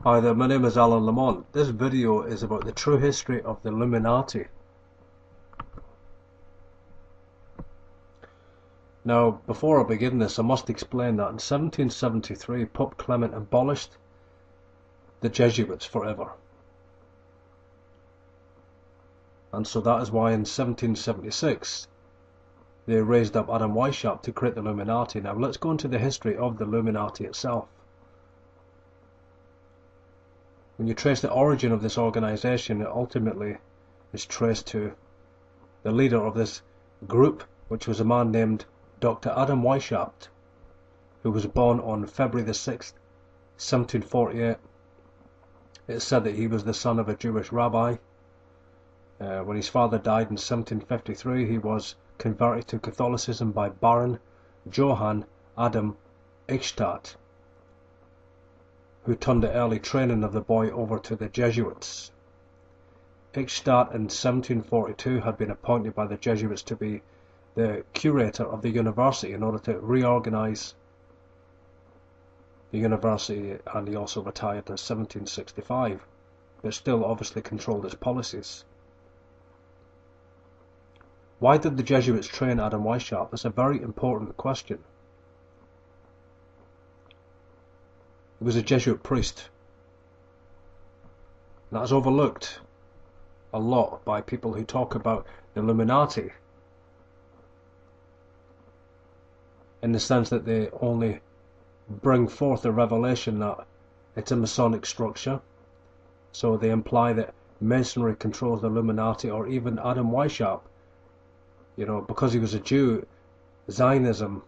Hi there, my name is Alan Lamont. This video is about the true history of the Illuminati. Now, before I begin this, I must explain that in 1773 Pope Clement abolished the Jesuits forever. And so that is why in 1776 they raised up Adam Weishaupt to create the Illuminati. Now let's go into the history of the Illuminati itself. When you trace the origin of this organization, it ultimately is traced to the leader of this group, which was a man named Dr. Adam Weishaupt, who was born on February the 6th, 1748. It's said that he was the son of a Jewish rabbi. When his father died in 1753, he was converted to Catholicism by Baron Johann Adam Eichstätt, who turned the early training of the boy over to the Jesuits. Eichstätt in 1742 had been appointed by the Jesuits to be the curator of the university in order to reorganize the university, and he also retired in 1765, but still obviously controlled its policies. Why did the Jesuits train Adam Weishaupt? That's a very important question. He was a Jesuit priest. That is overlooked a lot by people who talk about the Illuminati, in the sense that they only bring forth the revelation that it's a Masonic structure. So they imply that Masonry controls the Illuminati, or even Adam Weishaupt, because he was a Jew, Zionism,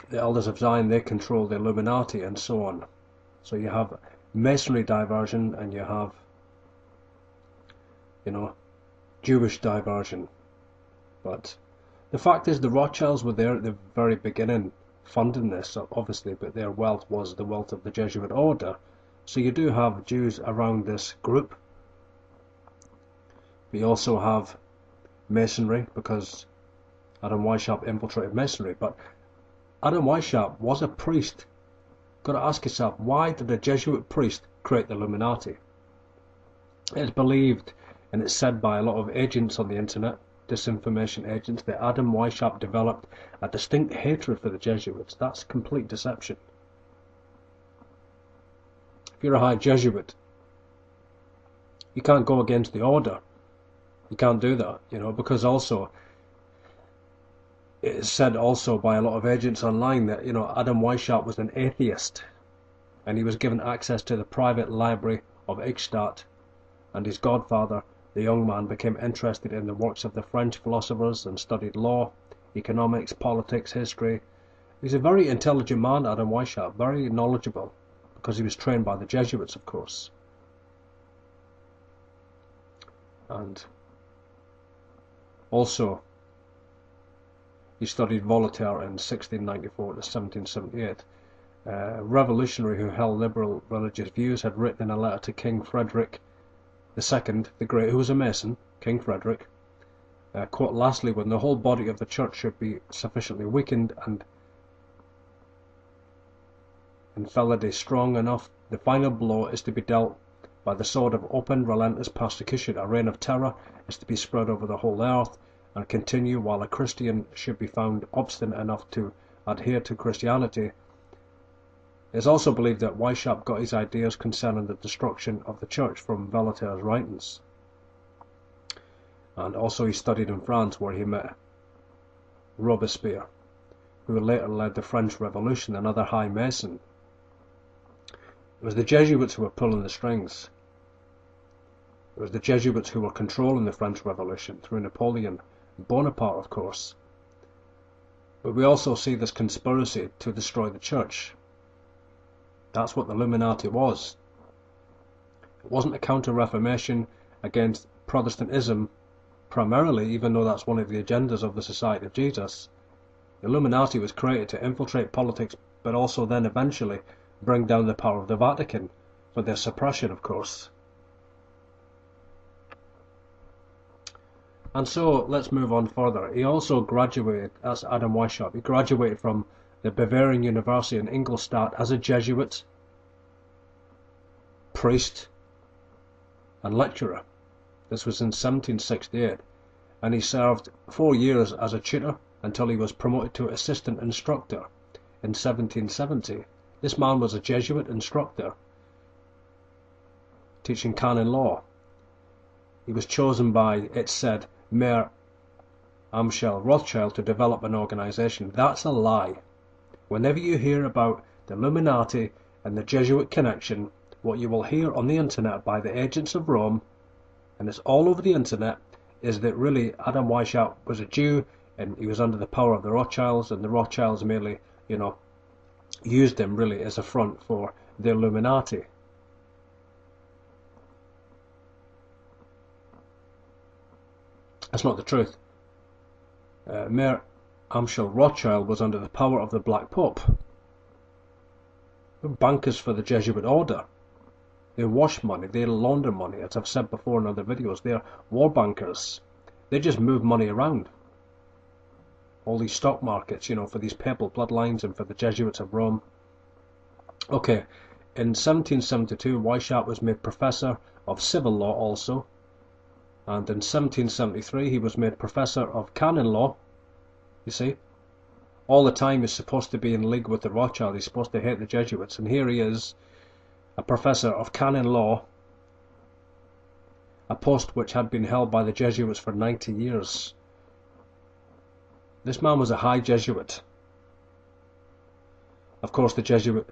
the elders of Zion, they control the Illuminati, and so on. So you have Masonry diversion, and you have, Jewish diversion. But the fact is, the Rothschilds were there at the very beginning, funding this, obviously, but their wealth was the wealth of the Jesuit order. So you do have Jews around this group. We also have Masonry, because Adam Weishaupt infiltrated Masonry. But Adam Weishaupt was a priest. Got to ask yourself, why did a Jesuit priest create the Illuminati? It's believed, and it's said by a lot of agents on the internet, disinformation agents, that Adam Weishaupt developed a distinct hatred for the Jesuits. That's complete deception. If you're a high Jesuit, you can't go against the order. You can't do that, because also it's said also by a lot of agents online that, Adam Weishaupt was an atheist, and he was given access to the private library of Eichstätt, and his godfather, the young man, became interested in the works of the French philosophers and studied law, economics, politics, history. He's a very intelligent man, Adam Weishaupt, very knowledgeable, because he was trained by the Jesuits, of course. And also, he studied Voltaire in 1694 to 1778. A revolutionary who held liberal religious views had written in a letter to King Frederick II, the Great, who was a Mason, King Frederick, quote, "Lastly, when the whole body of the church should be sufficiently weakened and infidelity strong enough, the final blow is to be dealt by the sword of open, relentless persecution. A reign of terror is to be spread over the whole earth, and continue while a Christian should be found obstinate enough to adhere to Christianity." It is also believed that Weishaupt got his ideas concerning the destruction of the church from Voltaire's writings. And also he studied in France, where he met Robespierre, who later led the French Revolution, another high Mason. It was the Jesuits who were pulling the strings. It was the Jesuits who were controlling the French Revolution through Napoleon Bonaparte, of course. But we also see this conspiracy to destroy the church. That's what the Illuminati was. It wasn't a counter-reformation against Protestantism primarily, even though that's one of the agendas of the Society of Jesus. The Illuminati was created to infiltrate politics, but also then eventually bring down the power of the Vatican for their suppression, of course. And so let's move on further. He also graduated, as Adam Weishaupt, he graduated from the Bavarian University in Ingolstadt as a Jesuit. priest and lecturer. This was in 1768, and he served 4 years as a tutor until he was promoted to assistant instructor in 1770. This man was a Jesuit instructor teaching canon law. He was chosen by, it said, Mayor Amschel Rothschild to develop an organization. That's a lie. Whenever you hear about the Illuminati and the Jesuit connection, what you will hear on the internet by the agents of Rome, and it's all over the internet, is that really Adam Weishaupt was a Jew and he was under the power of the Rothschilds, and the Rothschilds merely, used him really as a front for the Illuminati. That's not the truth. Mayor Amschel Rothschild was under the power of the Black Pope. They're bankers for the Jesuit order. They wash money, they launder money, as I've said before in other videos. They're war bankers. They just move money around. All these stock markets, for these papal bloodlines and for the Jesuits of Rome. Okay, in 1772, Weishaupt was made professor of civil law also. And in 1773, he was made professor of canon law. You see, all the time he's supposed to be in league with the Rothschild. He's supposed to hate the Jesuits, and here he is, a professor of canon law, a post which had been held by the Jesuits for 90 years. This man was a high Jesuit. Of course, the Jesuits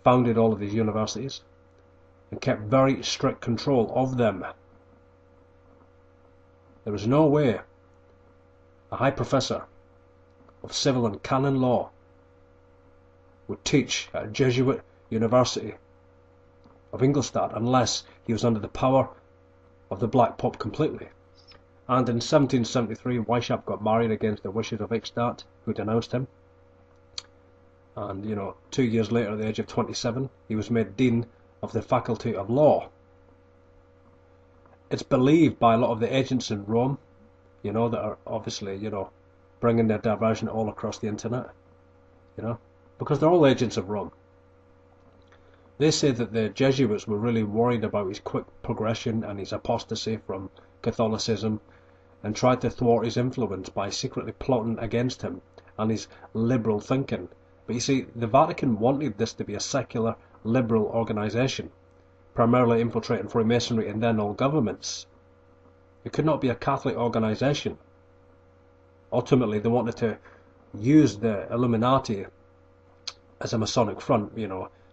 founded all of these universities and kept very strict control of them. There was no way a high professor of civil and canon law would teach at a Jesuit university of Ingolstadt unless he was under the power of the Black Pope completely. And in 1773, Weishaupt got married against the wishes of Eichstadt, who denounced him. And 2 years later, at the age of 27, he was made Dean of the Faculty of Law. It's believed by a lot of the agents in Rome, that are obviously, bringing their diversion all across the internet, because they're all agents of Rome. They say that the Jesuits were really worried about his quick progression and his apostasy from Catholicism, and tried to thwart his influence by secretly plotting against him and his liberal thinking. But you see, the Vatican wanted this to be a secular, liberal organisation, primarily infiltrating Freemasonry and then all governments. It could not be a Catholic organisation. Ultimately, they wanted to use the Illuminati as a Masonic front,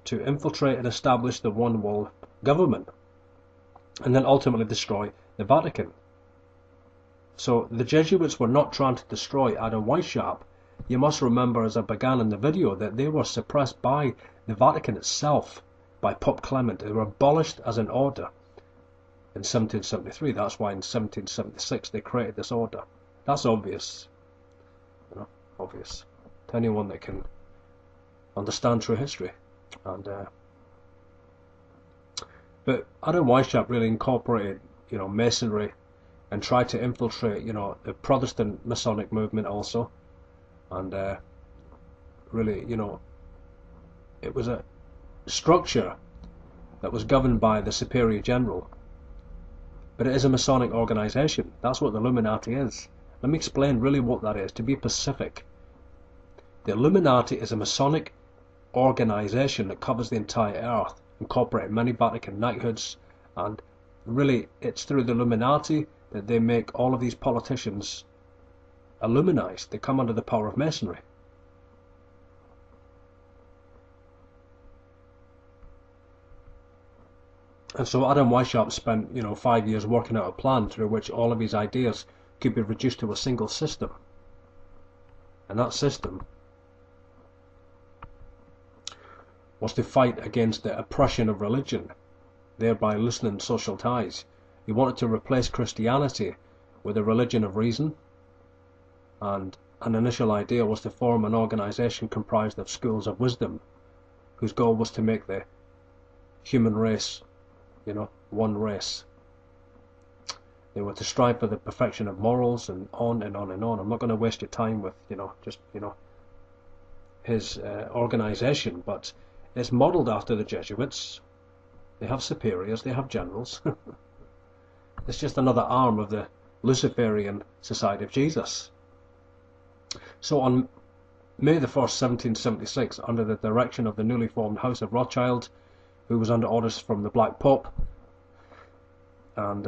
to infiltrate and establish the one world government, and then ultimately destroy the Vatican. So the Jesuits were not trying to destroy Adam Weishaupt. You must remember, as I began in the video, that they were suppressed by the Vatican itself, by Pope Clement. They were abolished as an order in 1773. That's why in 1776 they created this order. That's obvious, obvious to anyone that can understand true history. And but Adam Weishaupt really incorporated, Masonry, and tried to infiltrate, the Protestant Masonic movement also. And really, it was a structure that was governed by the Superior General. But it is a Masonic organisation. That's what the Illuminati is. Let me explain really what that is, to be specific. The Illuminati is a Masonic organisation that covers the entire earth, incorporating many Vatican knighthoods, and really it's through the Illuminati that they make all of these politicians Illuminized. They come under the power of Masonry. And so Adam Weishaupt spent, 5 years working out a plan through which all of his ideas could be reduced to a single system. And that system was to fight against the oppression of religion, thereby loosening social ties. He wanted to replace Christianity with a religion of reason, and an initial idea was to form an organisation comprised of schools of wisdom, whose goal was to make the human race, one race. They were to strive for the perfection of morals, and on and on and on. I'm not going to waste your time with, his organisation, but it's modelled after the Jesuits. They have superiors, they have generals. It's just another arm of the Luciferian Society of Jesus. So on May the 1st, 1776, under the direction of the newly formed House of Rothschild, who was under orders from the Black Pope, and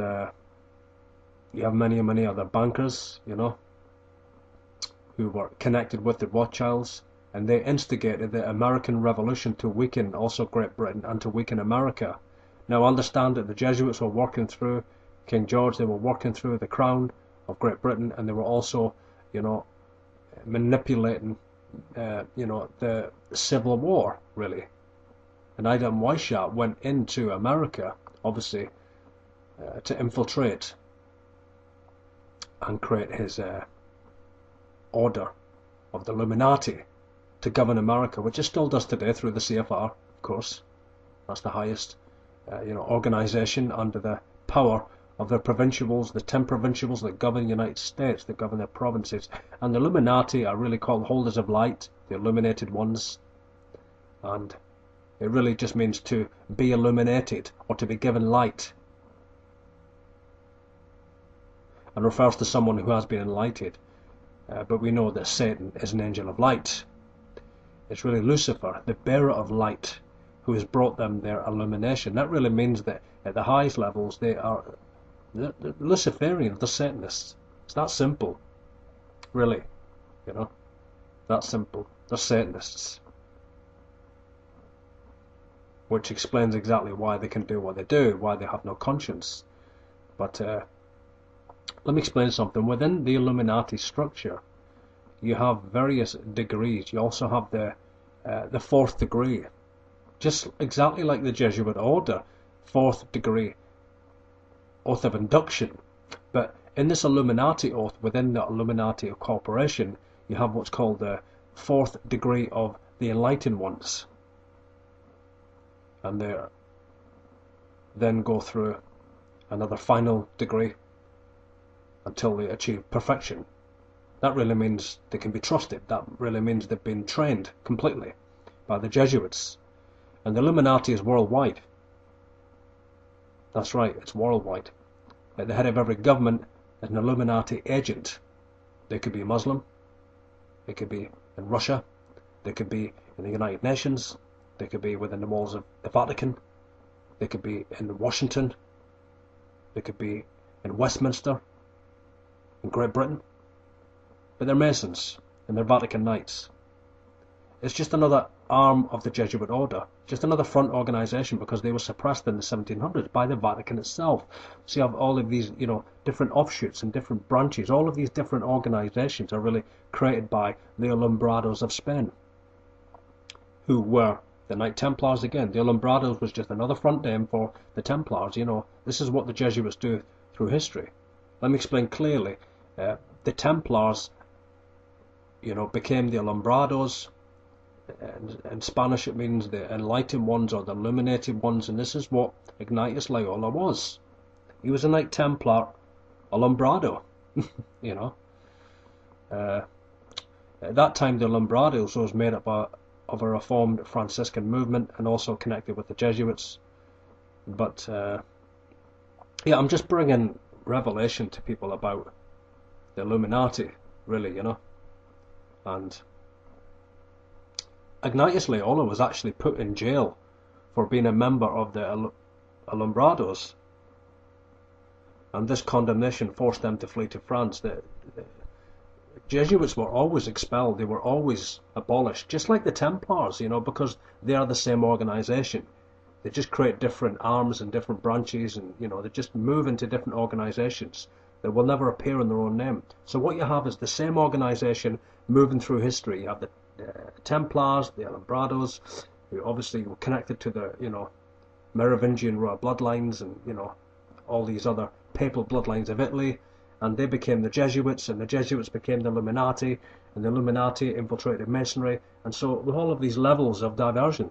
you have many other bankers, you know, who were connected with the Rothschilds, and they instigated the American Revolution to weaken also Great Britain and to weaken America. Now understand that the Jesuits were working through King George, they were working through the crown of Great Britain, and they were also, you know, manipulating, you know, the Civil War, really. And Adam Weishaupt went into America, obviously, to infiltrate and create his order of the Illuminati to govern America, which it still does today through the CFR, of course. That's the highest, you know, organization under the power of the provincials, the 10 provincials that govern the United States, that govern their provinces. And the Illuminati are really called holders of light, the illuminated ones. And it really just means to be illuminated or to be given light, and refers to someone who has been enlightened. But we know that Satan is an angel of light. It's really Lucifer, the bearer of light, who has brought them their illumination. That really means that at the highest levels they are the Luciferians, the Satanists. It's that simple, really, you know, that simple. They're Satanists. Which explains exactly why they can do what they do, why they have no conscience. But let me explain something. Within the Illuminati structure, you have various degrees. You also have the 4th degree, just exactly like the Jesuit order, 4th degree oath of induction. But in this Illuminati oath, within the Illuminati corporation, you have what's called the 4th degree of the enlightened ones, and they then go through another final degree until they achieve perfection. That really means they can be trusted. That really means they've been trained completely by the Jesuits. And the Illuminati is worldwide. That's right, it's worldwide. At the head of every government is an Illuminati agent. They could be Muslim, they could be in Russia, they could be in the United Nations, they could be within the walls of the Vatican, they could be in Washington, they could be in Westminster, in Great Britain. But they're Masons and they're Vatican Knights. It's just another arm of the Jesuit order, just another front organization, because they were suppressed in the 1700s by the Vatican itself. So you have all of these, you know, different offshoots and different branches. All of these different organizations are really created by the Alumbrados of Spain, who were the Knights Templars again. The Alumbrados was just another front name for the Templars. You know, this is what the Jesuits do through history. Let me explain clearly. The Templars, you know, became the Alumbrados. In Spanish it means the enlightened ones or the illuminated ones, and this is what Ignatius Loyola was. He was a Knight Templar Alumbrado. You know, at that time the Alumbrados was made up of a reformed Franciscan movement and also connected with the Jesuits. But yeah, I'm just bringing revelation to people about the Illuminati, really, you know. And Ignatius Loyola was actually put in jail for being a member of the Alumbrados, and this condemnation forced them to flee to France. The Jesuits were always expelled, they were always abolished, just like the Templars, you know, because they are the same organization. They just create different arms and different branches, and, you know, they just move into different organizations that will never appear in their own name. So what you have is the same organization moving through history. You have the Templars, the Alumbrados, who obviously were connected to the, you know, Merovingian royal bloodlines, and, you know, all these other papal bloodlines of Italy, and they became the Jesuits, and the Jesuits became the Illuminati, and the Illuminati infiltrated Masonry, and so with all of these levels of diversion.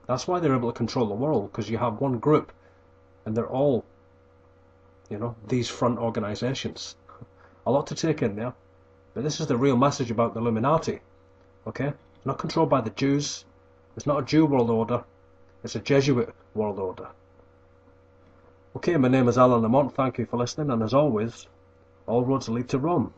That's why they're able to control the world, because you have one group, and they're all, you know, these front organizations. A lot to take in there. But this is the real message about the Illuminati, okay? It's not controlled by the Jews. It's not a Jew world order. It's a Jesuit world order. Okay, my name is Alan Lamont. Thank you for listening, and as always, all roads lead to Rome.